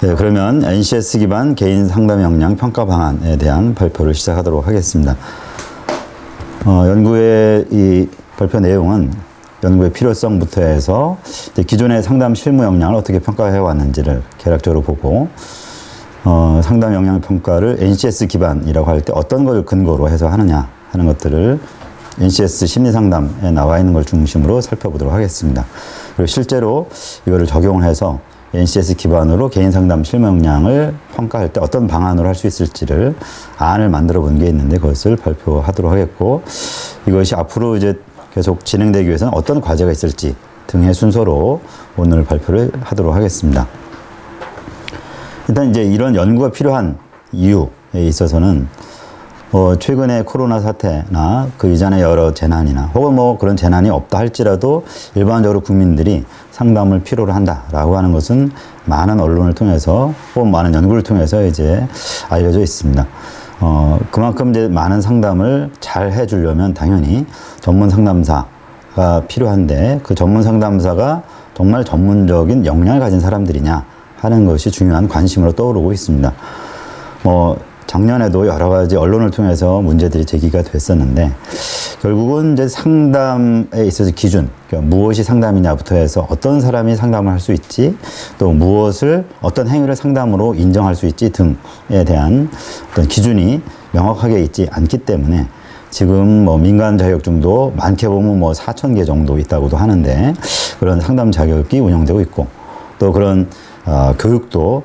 네, 그러면 NCS 기반 개인 상담 역량 평가 방안에 대한 발표를 시작하도록 하겠습니다. 연구의 이 발표 내용은 연구의 필요성부터 해서 기존의 상담 실무 역량을 어떻게 평가해 왔는지를 개략적으로 보고, 상담 역량 평가를 NCS 기반이라고 할 때 어떤 걸 근거로 해서 하느냐 하는 것들을 NCS 심리 상담에 나와 있는 걸 중심으로 살펴보도록 하겠습니다. 그리고 실제로 이거를 적용을 해서 NCS 기반으로 개인 상담 실무 역량을 평가할 때 어떤 방안으로 할 수 있을지를 안을 만들어 본 게 있는데 그것을 발표하도록 하겠고, 이것이 앞으로 이제 계속 진행되기 위해서는 어떤 과제가 있을지 등의 순서로 오늘 발표를 하도록 하겠습니다. 일단 이제 이런 연구가 필요한 이유에 있어서는 최근에 코로나 사태나 그 이전의 여러 재난이나 혹은 뭐 그런 재난이 없다 할지라도 일반적으로 국민들이 상담을 필요로 한다라고 하는 것은 많은 언론을 통해서 혹은 많은 연구를 통해서 이제 알려져 있습니다. 그만큼 이제 많은 상담을 잘 해주려면 당연히 전문 상담사가 필요한데, 그 전문 상담사가 정말 전문적인 역량을 가진 사람들이냐 하는 것이 중요한 관심으로 떠오르고 있습니다. 작년에도 여러 가지 언론을 통해서 문제들이 제기가 됐었는데, 결국은 이제 상담에 있어서 기준, 그러니까 무엇이 상담이냐부터 해서 어떤 사람이 상담을 할 수 있지, 또 무엇을, 어떤 행위를 상담으로 인정할 수 있지 등에 대한 어떤 기준이 명확하게 있지 않기 때문에 지금 민간 자격증도 많게 보면 4,000개 정도 있다고도 하는데, 그런 상담 자격이 운영되고 있고, 또 그런 교육도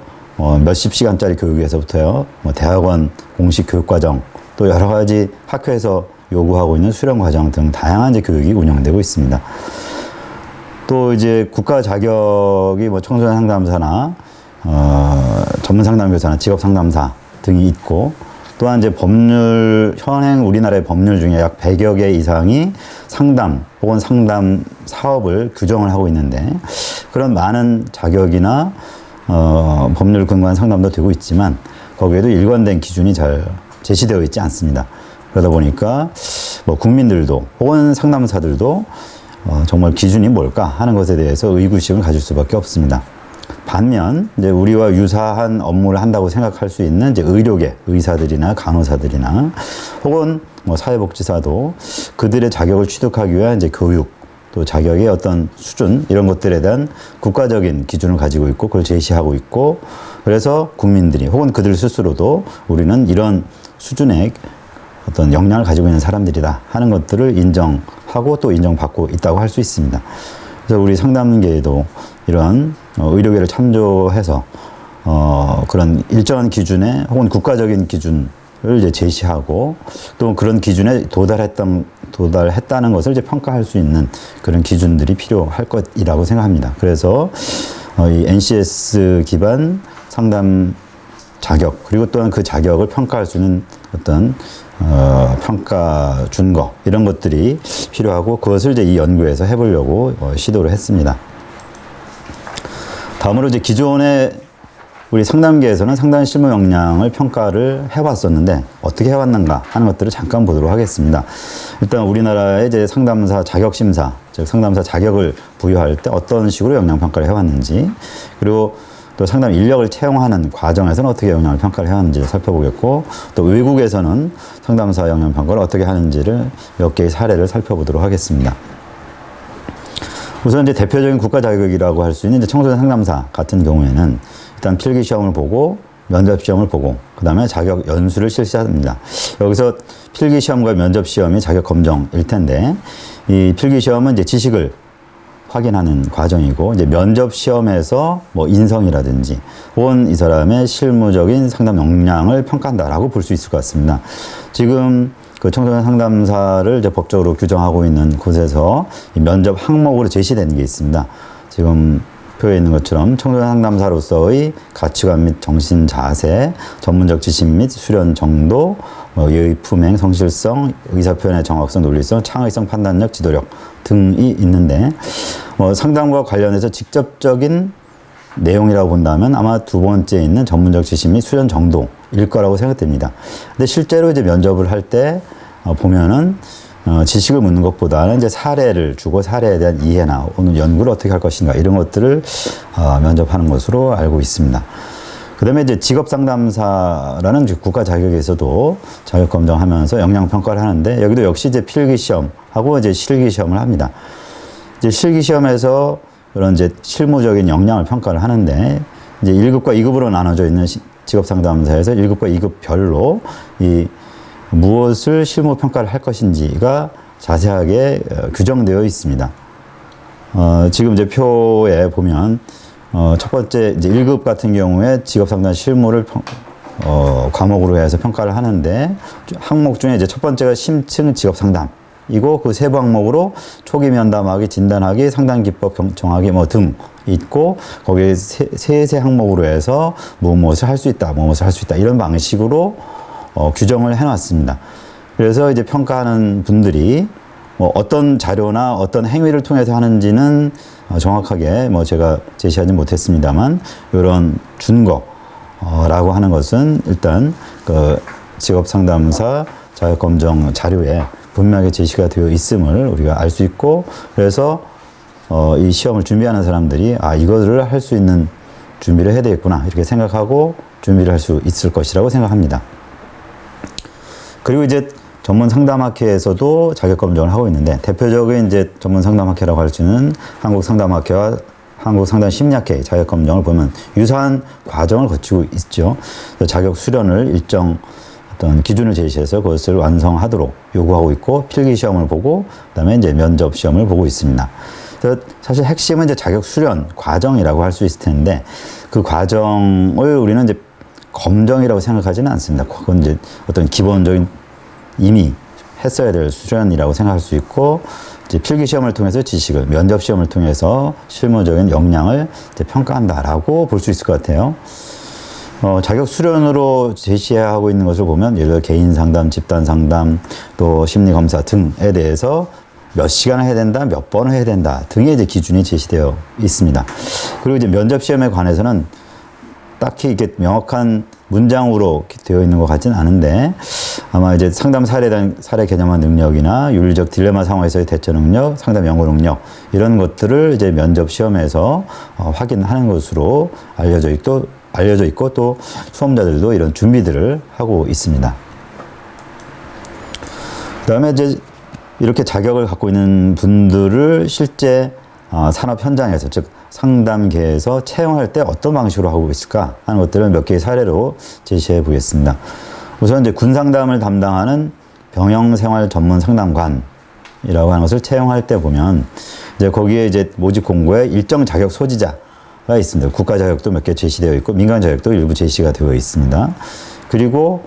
몇십 시간짜리 교육에서부터요, 대학원 공식 교육과정, 또 여러 가지 학교에서 요구하고 있는 수련과정 등 다양한 이제 교육이 운영되고 있습니다. 또 이제 국가 자격이 청소년 상담사나, 전문 상담교사나 직업 상담사 등이 있고, 또한 이제 현행 우리나라의 법률 중에 약 100여 개 이상이 상담 혹은 상담 사업을 규정을 하고 있는데, 그런 많은 자격이나 법률 근거한 상담도 되고 있지만 거기에도 일관된 기준이 잘 제시되어 있지 않습니다. 그러다 보니까 국민들도 혹은 상담사들도 정말 기준이 뭘까 하는 것에 대해서 의구심을 가질 수밖에 없습니다. 반면 이제 우리와 유사한 업무를 한다고 생각할 수 있는 이제 의료계 의사들이나 간호사들이나 혹은 사회복지사도 그들의 자격을 취득하기 위한 이제 교육, 또 자격의 어떤 수준, 이런 것들에 대한 국가적인 기준을 가지고 있고 그걸 제시하고 있고, 그래서 국민들이 혹은 그들 스스로도 우리는 이런 수준의 어떤 역량을 가지고 있는 사람들이다 하는 것들을 인정하고 또 인정받고 있다고 할 수 있습니다. 그래서 우리 상담계에도 이런 의료계를 참조해서 그런 일정한 기준에 혹은 국가적인 기준을 이제 제시하고, 또 그런 기준에 도달했다는 것을 이제 평가할 수 있는 그런 기준들이 필요할 것이라고 생각합니다. 그래서 이 NCS 기반 상담 자격, 그리고 또한 그 자격을 평가할 수 있는 어떤 평가 준거, 이런 것들이 필요하고, 그것을 이제 이 연구에서 해보려고 시도를 했습니다. 다음으로 이제 기존에 우리 상담계에서는 상담 실무 역량을 평가를 해왔었는데 어떻게 해왔는가 하는 것들을 잠깐 보도록 하겠습니다. 일단 우리나라의 이제 상담사 자격심사, 즉 상담사 자격을 부여할 때 어떤 식으로 역량 평가를 해왔는지, 그리고 또 상담 인력을 채용하는 과정에서는 어떻게 역량을 평가를 해왔는지를 살펴보겠고, 또 외국에서는 상담사 역량 평가를 어떻게 하는지를 몇 개의 사례를 살펴보도록 하겠습니다. 우선 이제 대표적인 국가 자격이라고 할 수 있는 이제 청소년 상담사 같은 경우에는 일단 필기 시험을 보고 면접 시험을 보고 그 다음에 자격 연수를 실시합니다. 여기서 필기 시험과 면접 시험이 자격 검정일 텐데, 이 필기 시험은 이제 지식을 확인하는 과정이고, 이제 면접 시험에서 인성이라든지 혹은 이 사람의 실무적인 상담 역량을 평가한다라고 볼 수 있을 것 같습니다. 지금 그 청소년 상담사를 이제 법적으로 규정하고 있는 곳에서 이 면접 항목으로 제시되는 게 있습니다. 지금 표에 있는 것처럼 청소년 상담사로서의 가치관 및 정신 자세, 전문적 지식 및 수련 정도, 예의 품행, 성실성, 의사표현의 정확성, 논리성, 창의성, 판단력, 지도력 등이 있는데, 상담과 관련해서 직접적인 내용이라고 본다면 아마 두 번째에 있는 전문적 지식 및 수련 정도일 거라고 생각됩니다. 근데 실제로 이제 면접을 할 때 보면은 지식을 묻는 것보다는 이제 사례를 주고 사례에 대한 이해나 오늘 연구를 어떻게 할 것인가, 이런 것들을 면접하는 것으로 알고 있습니다. 그다음에 이제 직업 상담사라는 국가 자격에서도 자격 검정하면서 역량 평가를 하는데 여기도 역시 이제 필기 시험하고 이제 실기 시험을 합니다. 이제 실기 시험에서 그런 이제 실무적인 역량을 평가를 하는데 이제 1급과 2급으로 나눠져 있는 직업 상담사에서 1급과 2급별로 이 무엇을 실무 평가를 할 것인지가 자세하게 규정되어 있습니다. 지금 이제 표에 보면 첫 번째 이제 1급 같은 경우에 직업 상담 실무를 과목으로 해서 평가를 하는데 항목 중에 이제 첫 번째가 심층 직업 상담. 이고 그 세부 항목으로 초기 면담하기, 진단하기, 상담 기법 정하기 뭐 등 있고 거기에 세 항목으로 해서 무엇을 할 수 있다, 무엇을 할 수 있다 이런 방식으로 규정을 해놨습니다. 그래서 이제 평가하는 분들이 뭐 어떤 자료나 어떤 행위를 통해서 하는지는 정확하게 뭐 제가 제시하지 못했습니다만 이런 준거라고 하는 것은 일단 그 직업 상담사 자격 검정 자료에 분명하게 제시가 되어 있음을 우리가 알 수 있고 그래서 이 시험을 준비하는 사람들이 이거를 할 수 있는 준비를 해야 되겠구나 이렇게 생각하고 준비를 할 수 있을 것이라고 생각합니다. 그리고 이제 전문 상담학회에서도 자격 검정을 하고 있는데 대표적인 이제 전문 상담학회라고 할 수 있는 한국 상담학회와 한국 상담 심리학회 자격 검정을 보면 유사한 과정을 거치고 있죠. 자격 수련을 일정 어떤 기준을 제시해서 그것을 완성하도록 요구하고 있고 필기 시험을 보고 그다음에 이제 면접 시험을 보고 있습니다. 그래서 사실 핵심은 이제 자격 수련 과정이라고 할 수 있을 텐데 그 과정을 우리는 이제 검정이라고 생각하지는 않습니다. 그건 이제 어떤 기본적인 이미 했어야 될 수련이라고 생각할 수 있고 이제 필기 시험을 통해서 지식을 면접 시험을 통해서 실무적인 역량을 이제 평가한다라고 볼 수 있을 것 같아요. 자격 수련으로 제시하고 있는 것을 보면 예를 들어 개인 상담, 집단 상담, 또 심리 검사 등에 대해서 몇 시간을 해야 된다, 몇 번을 해야 된다 등의 이제 기준이 제시되어 있습니다. 그리고 이제 면접 시험에 관해서는 딱히 이렇게 명확한 문장으로 되어 있는 것 같지는 않은데 아마 이제 상담 사례 개념화 능력이나 윤리적 딜레마 상황에서의 대처 능력, 상담 연구 능력 이런 것들을 이제 면접 시험에서 확인하는 것으로 알려져 있고 또 수험자들도 이런 준비들을 하고 있습니다. 그다음에 이제 이렇게 자격을 갖고 있는 분들을 실제 산업 현장에서 즉 상담계에서 채용할 때 어떤 방식으로 하고 있을까 하는 것들을 몇 개의 사례로 제시해 보겠습니다. 우선 이제 군 상담을 담당하는 병영생활 전문 상담관이라고 하는 것을 채용할 때 보면 이제 거기에 이제 모집 공고에 일정 자격 소지자가 있습니다. 국가 자격도 몇 개 제시되어 있고 민간 자격도 일부 제시가 되어 있습니다. 그리고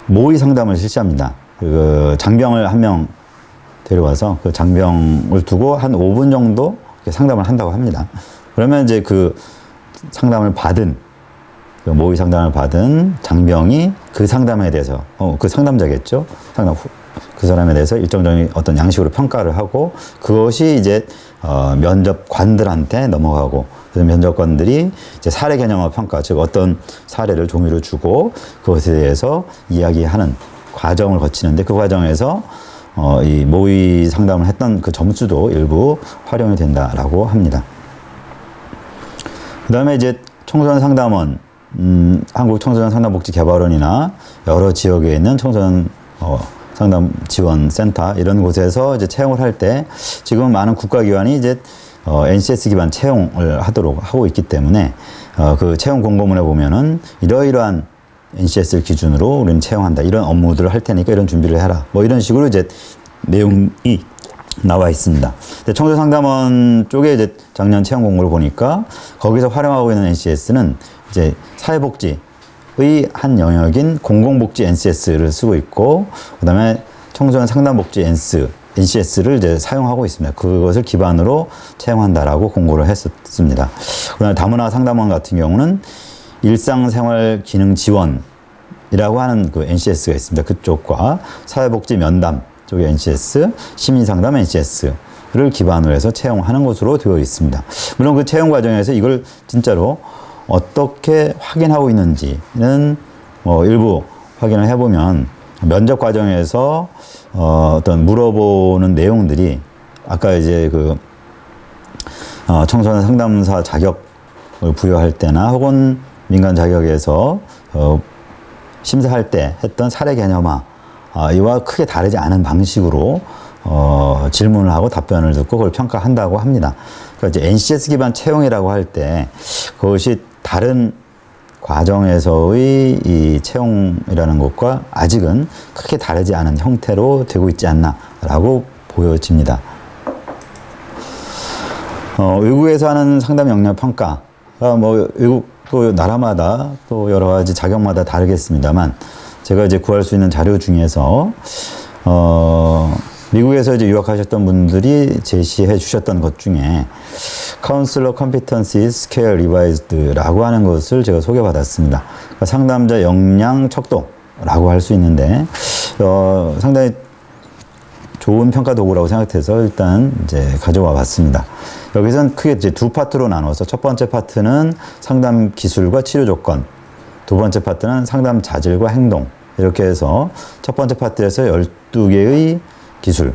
모의 상담을 실시합니다. 그 장병을 한 명 데려와서 그 장병을 두고 한 5분 정도 상담을 한다고 합니다. 그러면 이제 그 상담을 받은 그 모의 상담을 받은 장병이 그 상담에 대해서 그 상담자겠죠. 그 사람에 대해서 일정적인 어떤 양식으로 평가를 하고 그것이 이제 면접관들한테 넘어가고 그래서 면접관들이 이제 사례 개념화 평가 즉 어떤 사례를 종이로 주고 그것에 대해서 이야기하는 과정을 거치는데 그 과정에서 이 모의 상담을 했던 그 점수도 일부 활용이 된다라고 합니다. 그 다음에 이제 청소년 상담원, 한국 청소년 상담복지개발원이나 여러 지역에 있는 청소년 상담 지원 센터 이런 곳에서 이제 채용을 할 때 지금 많은 국가기관이 이제 NCS 기반 채용을 하고 있기 때문에 그 채용 공고문에 보면은 이러이러한 NCS를 기준으로 우리는 채용한다. 이런 업무들을 할 테니까 이런 준비를 해라. 뭐 이런 식으로 이제 내용이 나와 있습니다. 청소년 상담원 쪽에 이제 작년 채용 공고를 보니까 거기서 활용하고 있는 NCS는 이제 사회복지의 한 영역인 공공복지 NCS를 쓰고 있고, 그 다음에 청소년 상담복지 NCS를 이제 사용하고 있습니다. 그것을 기반으로 채용한다라고 공고를 했었습니다. 그다음에 다문화 상담원 같은 경우는 일상생활 기능 지원이라고 하는 그 NCS가 있습니다. 그쪽과 사회복지 면담 쪽의 NCS, 시민상담 NCS를 기반으로 해서 채용하는 것으로 되어 있습니다. 물론 그 채용 과정에서 이걸 진짜로 어떻게 확인하고 있는지는 일부 확인을 해보면 면접 과정에서 어떤 물어보는 내용들이 아까 이제 그 청소년 상담사 자격 부여할 때나 혹은 민간 자격에서 심사할 때 했던 사례 개념화 이와 크게 다르지 않은 방식으로 질문을 하고 답변을 듣고 그걸 평가한다고 합니다. 그러니까 이제 NCS 기반 채용이라고 할 때 그것이 다른 과정에서의 이 채용이라는 것과 아직은 크게 다르지 않은 형태로 되고 있지 않나라고 보여집니다. 외국에서 하는 상담 역량 평가가 뭐 외국 또 나라마다 또 여러 가지 자격마다 다르겠습니다만 제가 이제 구할 수 있는 자료 중에서 미국에서 이제 유학하셨던 분들이 제시해 주셨던 것 중에 Counselor Competency Scale Revised라고 하는 것을 제가 소개받았습니다. 그러니까 상담자 역량 척도라고 할 수 있는데 상당히 좋은 평가 도구라고 생각해서 일단 이제 가져와 봤습니다. 여기서는 크게 이제 두 파트로 나눠서 첫 번째 파트는 상담 기술과 치료 조건, 두 번째 파트는 상담 자질과 행동 이렇게 해서 첫 번째 파트에서 12개의 기술,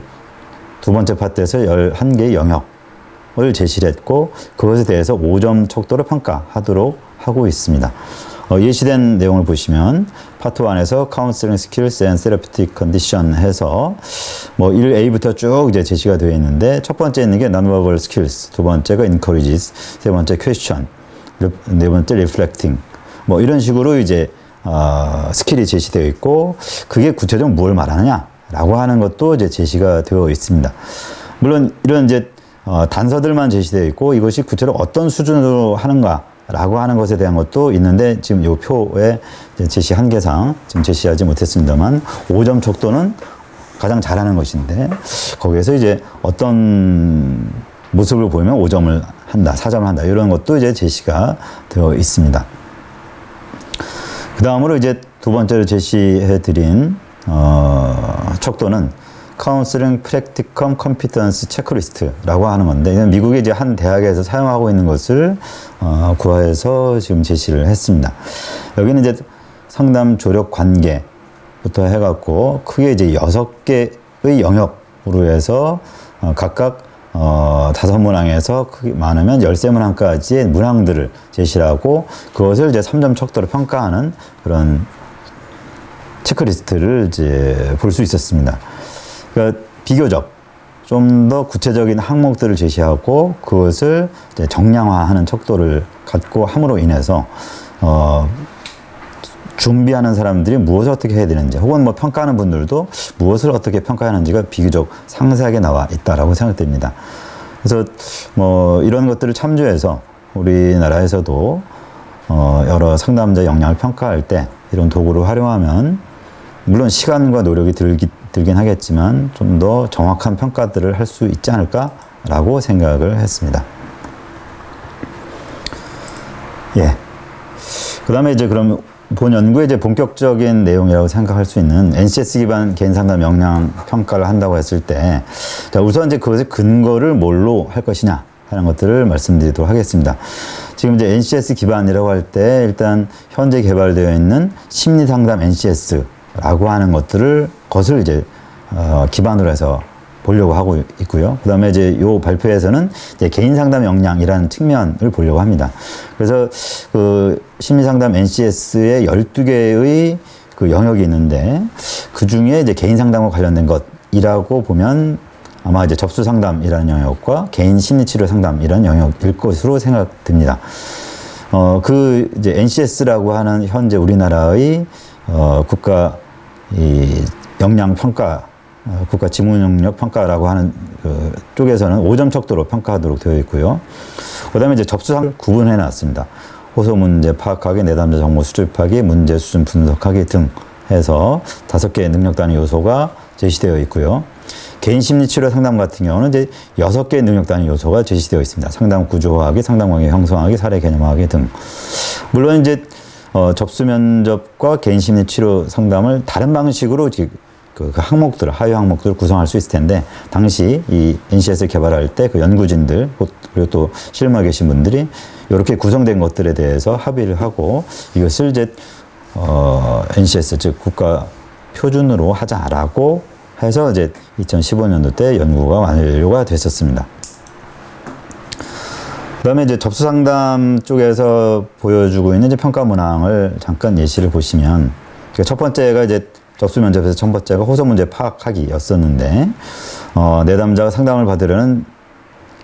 두 번째 파트에서 11개의 영역을 제시를 했고 그것에 대해서 5점 척도로 평가하도록 하고 있습니다. 예시된 내용을 보시면 파트 1에서 Counseling Skills and Therapeutic Condition 해서 뭐 1A부터 쭉 이제 제시가 되어 있는데 첫 번째 있는 게 Non-verbal Skills, 두 번째가 Encourages, 세 번째 Question, 네 번째 Reflecting 뭐 이런 식으로 이제 스킬이 제시되어 있고 그게 구체적으로 뭘 말하느냐라고 하는 것도 이제 제시가 되어 있습니다. 물론 이런 이제 단서들만 제시되어 있고 이것이 구체적으로 어떤 수준으로 하는가 라고 하는 것에 대한 것도 있는데 지금 이 표에 제시 한계상 지금 제시하지 못했습니다만 5점 척도는 가장 잘하는 것인데 거기에서 이제 어떤 모습을 보이면 5점을 한다, 4점을 한다 이런 것도 이제 제시가 되어 있습니다. 그 다음으로 이제 두 번째로 제시해 드린 척도는 Counseling Practicum Competence Checklist라고 하는 건데 이건 미국의 이제 한 대학에서 사용하고 있는 것을 구해서 지금 제시를 했습니다. 여기는 이제 상담 조력 관계부터 해갖고 크게 이제 6개의 영역으로 해서 각각 5문항에서 크게 많으면 13문항까지의 문항들을 제시를 하고 그것을 이제 3점 척도로 평가하는 그런 체크리스트를 이제 볼 수 있었습니다. 그러니까 비교적 좀 더 구체적인 항목들을 제시하고 그것을 이제 정량화하는 척도를 갖고 함으로 인해서 준비하는 사람들이 무엇을 어떻게 해야 되는지 혹은 뭐 평가하는 분들도 무엇을 어떻게 평가하는지가 비교적 상세하게 나와 있다라고 생각됩니다. 그래서 뭐 이런 것들을 참조해서 우리나라에서도 여러 상담자 역량을 평가할 때 이런 도구를 활용하면 물론 시간과 노력이 들긴 하겠지만 좀 더 정확한 평가들을 할 수 있지 않을까라고 생각을 했습니다. 예. 그 다음에 이제 그럼 본 연구의 이제 본격적인 내용이라고 생각할 수 있는 NCS 기반 개인 상담 역량 평가를 한다고 했을 때, 자, 우선 이제 그것의 근거를 뭘로 할 것이냐 하는 것들을 말씀드리도록 하겠습니다. 지금 이제 NCS 기반이라고 할 때 일단 현재 개발되어 있는 심리 상담 NCS라고 하는 것을 이제 기반으로 해서 보려고 하고 있고요. 그 다음에 이제 요 발표에서는 이제 개인 상담 역량이라는 측면을 보려고 합니다. 그래서 그 심리 상담 NCS의 12개의 그 영역이 있는데 그 중에 이제 개인 상담과 관련된 것이라고 보면 아마 이제 접수 상담이라는 영역과 개인 심리 치료 상담이라는 영역일 것으로 생각됩니다. 그 이제 NCS라고 하는 현재 우리나라의 국가 이 역량 평가 국가 지문 능력 평가라고 하는 그 쪽에서는 5점 척도로 평가하도록 되어 있고요. 그 다음에 이제 접수상을 구분해 놨습니다. 호소 문제 파악하기, 내담자 정보 수집하기, 문제 수준 분석하기 등 해서 5개의 능력 단위 요소가 제시되어 있고요. 개인 심리 치료 상담 같은 경우는 이제 6개의 능력 단위 요소가 제시되어 있습니다. 상담 구조화하기, 상담 관계 형성하기, 사례 개념화하기 등. 물론 이제 접수 면접과 개인 심리 치료 상담을 다른 방식으로 그 항목들, 하위 항목들을 구성할 수 있을 텐데, 당시 이 NCS를 개발할 때 그 연구진들, 그리고 또 실무에 계신 분들이 이렇게 구성된 것들에 대해서 합의를 하고 이것을 이제, NCS, 즉 국가 표준으로 하자라고 해서 이제 2015년도 때 연구가 완료가 됐었습니다. 그다음에 이제 접수 상담 쪽에서 보여주고 있는 이제 평가 문항을 잠깐 예시를 보시면, 첫 번째가 이제 접수 면접에서 첫 번째가 호소 문제 파악하기였었는데, 내담자가 상담을 받으려는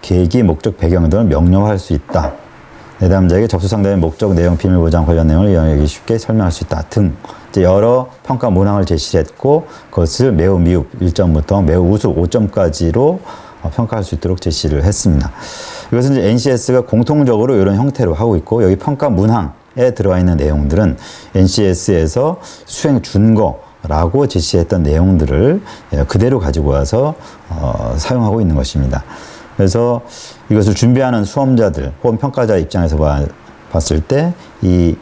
계기, 목적, 배경 등을 명료화할 수 있다. 내담자에게 접수 상담의 목적, 내용, 비밀 보장 관련 내용을 이해하기 쉽게 설명할 수 있다 등 이제 여러 평가 문항을 제시했고, 그것을 매우 미흡 1점부터 매우 우수 5점까지로 평가할 수 있도록 제시를 했습니다. 이것은 이제 NCS가 공통적으로 이런 형태로 하고 있고, 여기 평가 문항에 들어가 있는 내용들은 NCS에서 수행 준거라고 제시했던 내용들을 그대로 가지고 와서 사용하고 있는 것입니다. 그래서 이것을 준비하는 수험자들 혹은 평가자 입장에서 봤을 때 이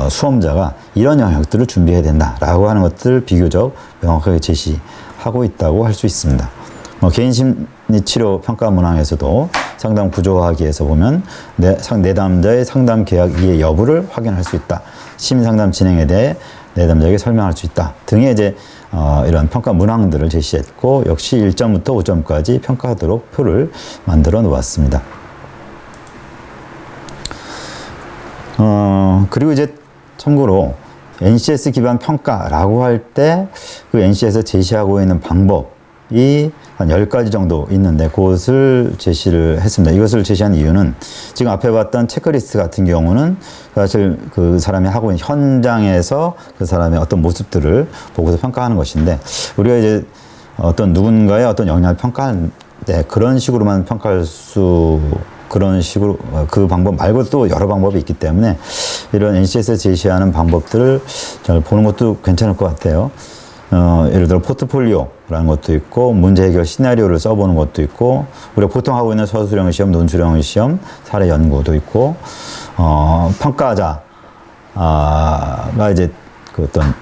수험자가 이런 영역들을 준비해야 된다라고 하는 것들을 비교적 명확하게 제시하고 있다고 할 수 있습니다. 개인심리치료 평가 문항에서도 상담 구조화하기에서 보면 내담자의 상담 계약 이해 여부를 확인할 수 있다. 심리상담 진행에 대해 내담자에게 설명할 수 있다 등의 이제 이런 평가 문항들을 제시했고, 역시 1점부터 5점까지 평가하도록 표를 만들어 놓았습니다. 그리고 이제 참고로 NCS 기반 평가라고 할 때 그 NCS에서 제시하고 있는 방법이 한 10가지 정도 있는데, 그것을 제시를 했습니다. 이것을 제시한 이유는 지금 앞에 봤던 체크리스트 같은 경우는 사실 그 사람이 하고 있는 현장에서 그 사람의 어떤 모습들을 보고서 평가하는 것인데, 우리가 이제 어떤 누군가의 어떤 역량을 평가할 때 그런 식으로만 평가할 그런 식으로 그 방법 말고도 또 여러 방법이 있기 때문에 이런 NCS에서 제시하는 방법들을 잘 보는 것도 괜찮을 것 같아요. 예를 들어 포트폴리오라는 것도 있고, 문제 해결 시나리오를 써보는 것도 있고, 우리가 보통 하고 있는 서술형 시험, 논술형 시험, 사례 연구도 있고, 평가자가 이제 그 어떤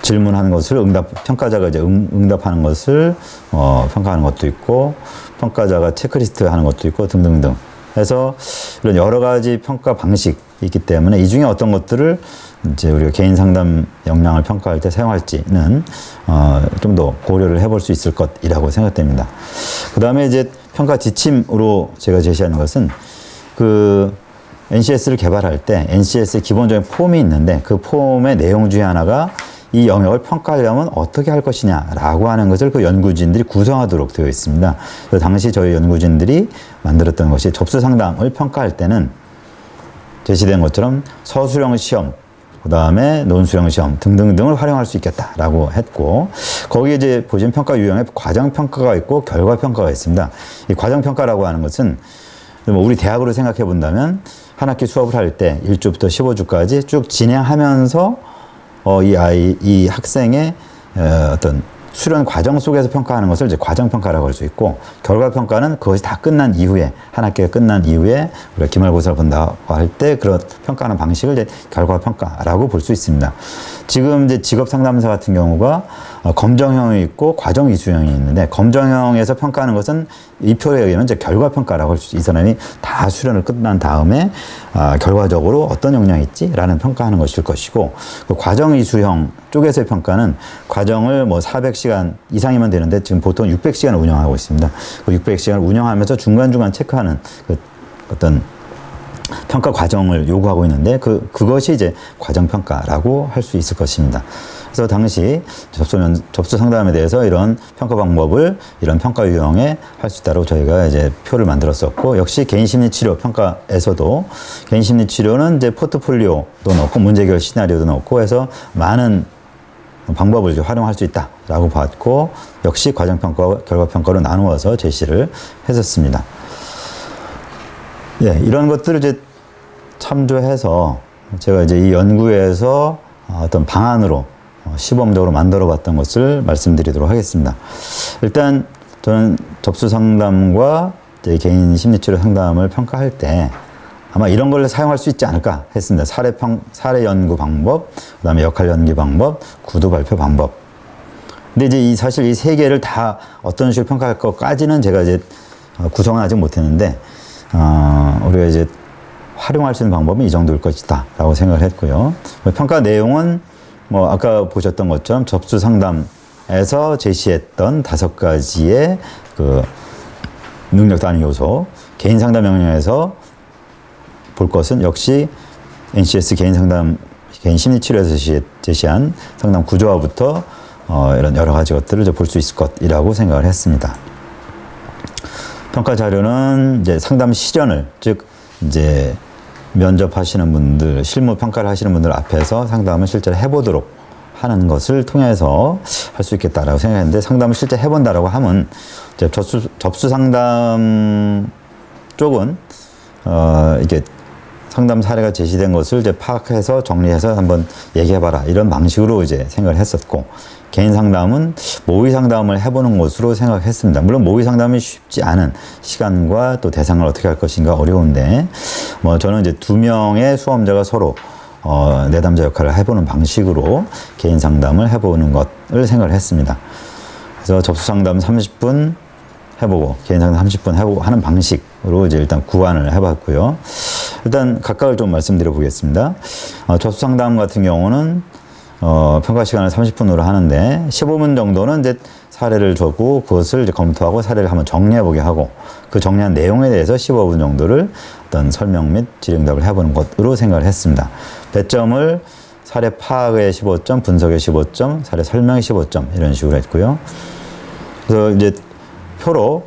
질문하는 것을 평가자가 이제 응답하는 것을 평가하는 것도 있고, 평가자가 체크리스트 하는 것도 있고 등등등. 해서 이런 여러 가지 평가 방식이 있기 때문에 이 중에 어떤 것들을 이제 우리가 개인 상담 역량을 평가할 때 사용할지는 좀 더 고려를 해볼 수 있을 것이라고 생각됩니다. 그 다음에 이제 평가 지침으로 제가 제시하는 것은 그 NCS를 개발할 때 NCS의 기본적인 폼이 있는데, 그 폼의 내용 중에 하나가 이 영역을 평가하려면 어떻게 할 것이냐라고 하는 것을 그 연구진들이 구성하도록 되어 있습니다. 그래서 당시 저희 연구진들이 만들었던 것이 접수 상담을 평가할 때는 제시된 것처럼 서술형 시험, 그 다음에 논술형 시험 등등등을 활용할 수 있겠다라고 했고, 거기에 이제 보시면 평가 유형에 과정평가가 있고 결과평가가 있습니다. 이 과정평가라고 하는 것은 우리 대학으로 생각해 본다면 한 학기 수업을 할 때 1주부터 15주까지 쭉 진행하면서 이 학생의 어떤 수련 과정 속에서 평가하는 것을 이제 과정평가라고 할 수 있고, 결과평가는 그것이 다 끝난 이후에, 한 학기가 끝난 이후에 우리가 기말고사를 본다고 할 때 그런 평가하는 방식을 이제 결과평가라고 볼 수 있습니다. 지금 이제 직업상담사 같은 경우가 검정형이 있고 과정 이수형이 있는데, 검정형에서 평가하는 것은 이 표에 의하면 이제 결과평가라고 할 수 있어요. 이 사람이 다 수련을 끝난 다음에 결과적으로 어떤 역량이 있지라는 평가하는 것일 것이고, 그 과정 이수형 쪽에서의 평가는 과정을 뭐 400시간 이상이면 되는데 지금 보통 600시간을 운영하고 있습니다. 그 600시간을 운영하면서 중간중간 체크하는 그 어떤 평가 과정을 요구하고 있는데, 그것이 이제 과정평가라고 할 수 있을 것입니다. 그래서 당시 접수 상담에 대해서 이런 평가 방법을 이런 평가 유형에 할 수 있다고 저희가 이제 표를 만들었었고, 역시 개인심리치료 평가에서도 개인심리치료는 이제 포트폴리오도 넣고 문제 해결 시나리오도 넣고 해서 많은 방법을 이제 활용할 수 있다라고 봤고, 역시 과정평가와 결과평가로 나누어서 제시를 했었습니다. 예, 이런 것들을 이제 참조해서 제가 이제 이 연구에서 어떤 방안으로 시범적으로 만들어 봤던 것을 말씀드리도록 하겠습니다. 일단 저는 접수 상담과 개인 심리치료 상담을 평가할 때 아마 이런 걸 사용할 수 있지 않을까 했습니다. 사례 연구 방법, 그 다음에 역할 연기 방법, 구도 발표 방법. 근데 이제 사실 이 세 개를 다 어떤 식으로 평가할 것까지는 제가 이제 구성은 아직 못했는데, 우리가 이제 활용할 수 있는 방법은 이 정도일 것이다 라고 생각을 했고요. 평가 내용은 뭐 아까 보셨던 것처럼 접수 상담에서 제시했던 5가지의 그 능력 단위 요소, 개인 상담 명령에서 볼 것은 역시 NCS 개인 상담, 개인 심리치료에서 제시한 상담 구조화부터 이런 여러 가지 것들을 볼 수 있을 것이라고 생각을 했습니다. 평가 자료는 이제 상담 실연을, 즉 이제 면접하시는 분들, 실무 평가를 하시는 분들 앞에서 상담을 실제로 해보도록 하는 것을 통해서 할 수 있겠다라고 생각했는데, 상담을 실제 해본다라고 하면 이제 접수 상담 쪽은 이게 상담 사례가 제시된 것을 이제 파악해서 정리해서 한번 얘기해봐라, 이런 방식으로 이제 생각을 했었고, 개인 상담은 모의 상담을 해보는 것으로 생각했습니다. 물론 모의 상담이 쉽지 않은, 시간과 또 대상을 어떻게 할 것인가 어려운데, 저는 이제 2명의 수험자가 서로 내담자 역할을 해보는 방식으로 개인 상담을 해보는 것을 생각을 했습니다. 그래서 접수 상담 30분 해보고 개인 상담 30분 해보고 하는 방식으로 이제 일단 구안을 해봤고요. 일단 각각을 좀 말씀드려 보겠습니다. 접수 상담 같은 경우는 평가 시간을 30분으로 하는데 15분 정도는 이제 사례를 주고 그것을 이제 검토하고 사례를 한번 정리해 보게 하고, 그 정리한 내용에 대해서 15분 정도를 어떤 설명 및 질의응답을 해보는 것으로 생각을 했습니다. 배점을 사례 파악에 15점, 분석에 15점, 사례 설명에 15점 이런 식으로 했고요. 그래서 이제 표로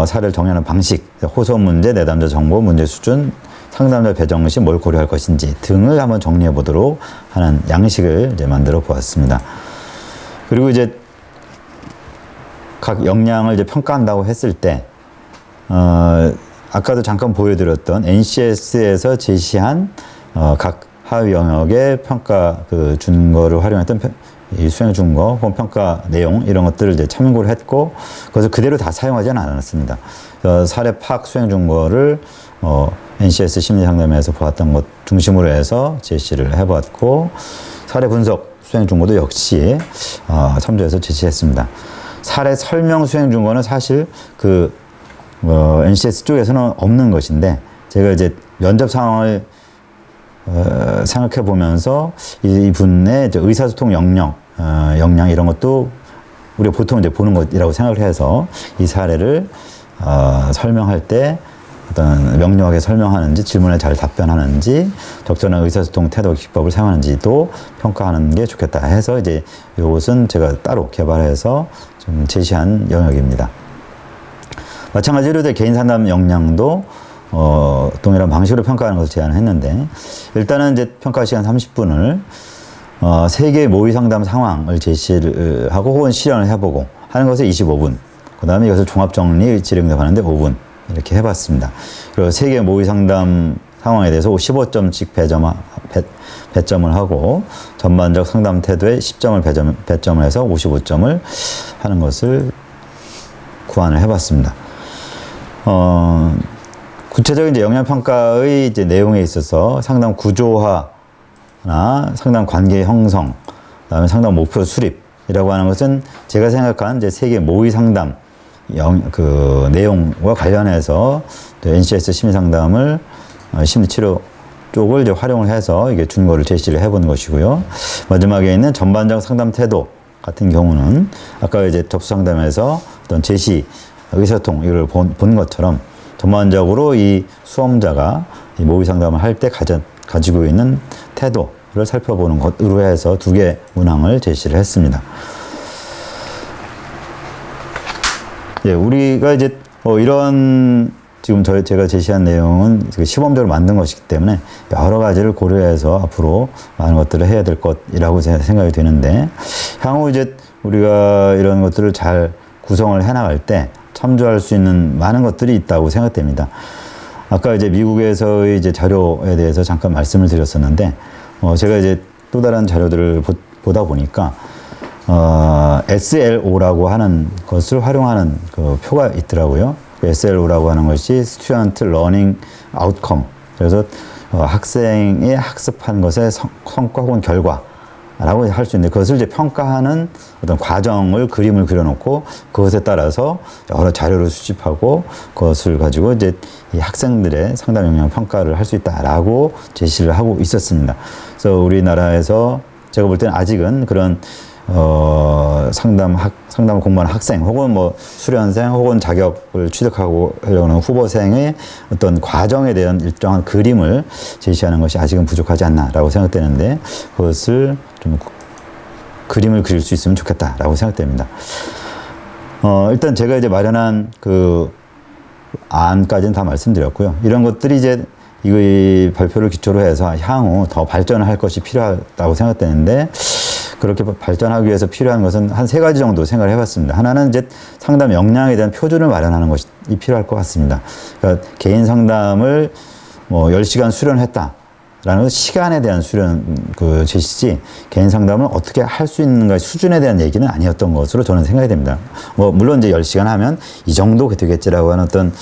사례를 정리하는 방식, 호소 문제, 내담자 정보, 문제 수준, 상담자 배정 시 뭘 고려할 것인지 등을 한번 정리해 보도록 하는 양식을 이제 만들어 보았습니다. 그리고 이제 각 역량을 이제 평가한다고 했을 때, 아까도 잠깐 보여드렸던 NCS에서 제시한 각 하위 영역의 평가 그 준거를 활용했던 이 수행 준거 혹은 평가 내용 이런 것들을 이제 참고를 했고, 그것을 그대로 다 사용하지는 않았습니다. 사례 파악 수행 준거를 NCS 심리 상담에서 보았던 것 중심으로 해서 제시를 해봤고, 사례 분석 수행 준거도 역시 참조해서 제시했습니다. 사례 설명 수행 준거는 사실 그 NCS 쪽에서는 없는 것인데, 제가 이제 면접 상황을 생각해 보면서 이분의 이제 의사소통 역량 이런 것도 우리가 보통 이제 보는 것이라고 생각을 해서 이 사례를 설명할 때 어떤 명료하게 설명하는지, 질문에 잘 답변하는지, 적절한 의사소통 태도 기법을 사용하는지도 평가하는 게 좋겠다 해서 이제 이것은 제가 따로 개발해서 좀 제시한 영역입니다. 마찬가지로 개인 상담 역량도 동일한 방식으로 평가하는 것을 제안했는데, 일단은 이제 평가 시간 30분을 3개의 모의 상담 상황을 제시를 하고 혹은 실현을 해보고 하는 것에 25분, 그 다음에 이것을 종합 정리 질의응답하는데 5분 이렇게 해봤습니다. 그리고 3개의 모의 상담 상황에 대해서 15점씩 배점을 하고 전반적 상담 태도에 10점을 배점을 해서 55점을 하는 것을 구안을 해봤습니다. 구체적인 이제 역량평가의 이제 내용에 있어서 상담 구조화나 상담 관계 형성, 그다음에 상담 목표 수립이라고 하는 것은 제가 생각한 이제 세계 모의 상담 그 내용과 관련해서 NCS 심리 상담을 심리 치료 쪽을 이제 활용을 해서 이게 준거를 제시를 해본 것이고요. 마지막에 있는 전반적 상담 태도 같은 경우는 아까 이제 접수 상담에서 어떤 제시, 의사소통 이걸 본 것처럼 전반적으로 이 수험자가 이 모의 상담을 할 때 가지고 있는 태도를 살펴보는 것으로 해서 2개 문항을 제시를 했습니다. 예, 우리가 이제 이런 지금 제가 제시한 내용은 시범적으로 만든 것이기 때문에 여러 가지를 고려해서 앞으로 많은 것들을 해야 될 것이라고 생각이 되는데, 향후 이제 우리가 이런 것들을 잘 구성을 해나갈 때 참조할 수 있는 많은 것들이 있다고 생각됩니다. 아까 이제 미국에서의 이제 자료에 대해서 잠깐 말씀을 드렸었는데, 제가 이제 또 다른 자료들을 보다 보니까, SLO라고 하는 것을 활용하는 그 표가 있더라고요. SLO라고 하는 것이 Student Learning Outcome. 그래서 학생이 학습한 것의 성과 혹은 결과라고 할 수 있는데, 그것을 이제 평가하는 어떤 과정을 그림을 그려놓고 그것에 따라서 여러 자료를 수집하고 그것을 가지고 이제 이 학생들의 상담 역량 평가를 할 수 있다라고 제시를 하고 있었습니다. 그래서 우리나라에서 제가 볼 때는 아직은 그런 상담 상담을 공부하는 학생 혹은 뭐 수련생 혹은 자격을 취득하고 하려고 하는 후보생의 어떤 과정에 대한 일정한 그림을 제시하는 것이 아직은 부족하지 않나라고 생각되는데 그것을 좀 그림을 그릴 수 있으면 좋겠다라고 생각됩니다. 일단 제가 이제 마련한 그 안까지는 다 말씀드렸고요. 이런 것들이 이제 이 발표를 기초로 해서 향후 더 발전을 할 것이 필요하다고 생각되는데 그렇게 발전하기 위해서 필요한 것은 한 3가지 정도 생각을 해봤습니다. 하나는 이제 상담 역량에 대한 표준을 마련하는 것이 필요할 것 같습니다. 그러니까 개인 상담을 뭐 10시간 수련했다. 라는 시간에 대한 수련 그 제시지 개인 상담을 어떻게 할 수 있는가 수준에 대한 얘기는 아니었던 것으로 저는 생각이 됩니다. 뭐 물론 이제 10시간 하면 이 정도 되겠지라고 하는 어떤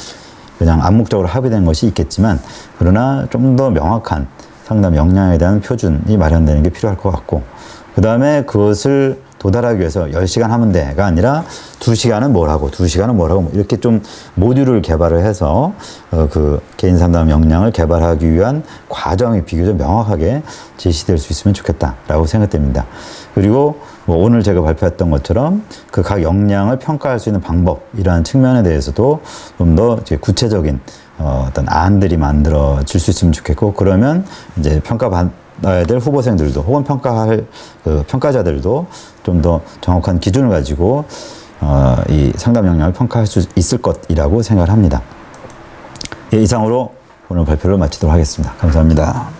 그냥 암묵적으로 합의된 것이 있겠지만 그러나 좀 더 명확한 상담 역량에 대한 표준이 마련되는 게 필요할 것 같고 그 다음에 그것을 도달하기 위해서 10시간 하면 돼가 아니라 2시간은 뭘 하고 2시간은 뭘 하고 이렇게 좀 모듈을 개발을 해서 그 개인 상담 역량을 개발하기 위한 과정이 비교적 명확하게 제시될 수 있으면 좋겠다라고 생각됩니다. 그리고 뭐 오늘 제가 발표했던 것처럼 그 각 역량을 평가할 수 있는 방법이라는 측면에 대해서도 좀 더 구체적인 어떤 안들이 만들어질 수 있으면 좋겠고 그러면 이제 평가받아야 될 후보생들도 혹은 평가할 그 평가자들도 좀 더 정확한 기준을 가지고 이 상담 역량을 평가할 수 있을 것이라고 생각을 합니다. 예, 이상으로 오늘 발표를 마치도록 하겠습니다. 감사합니다.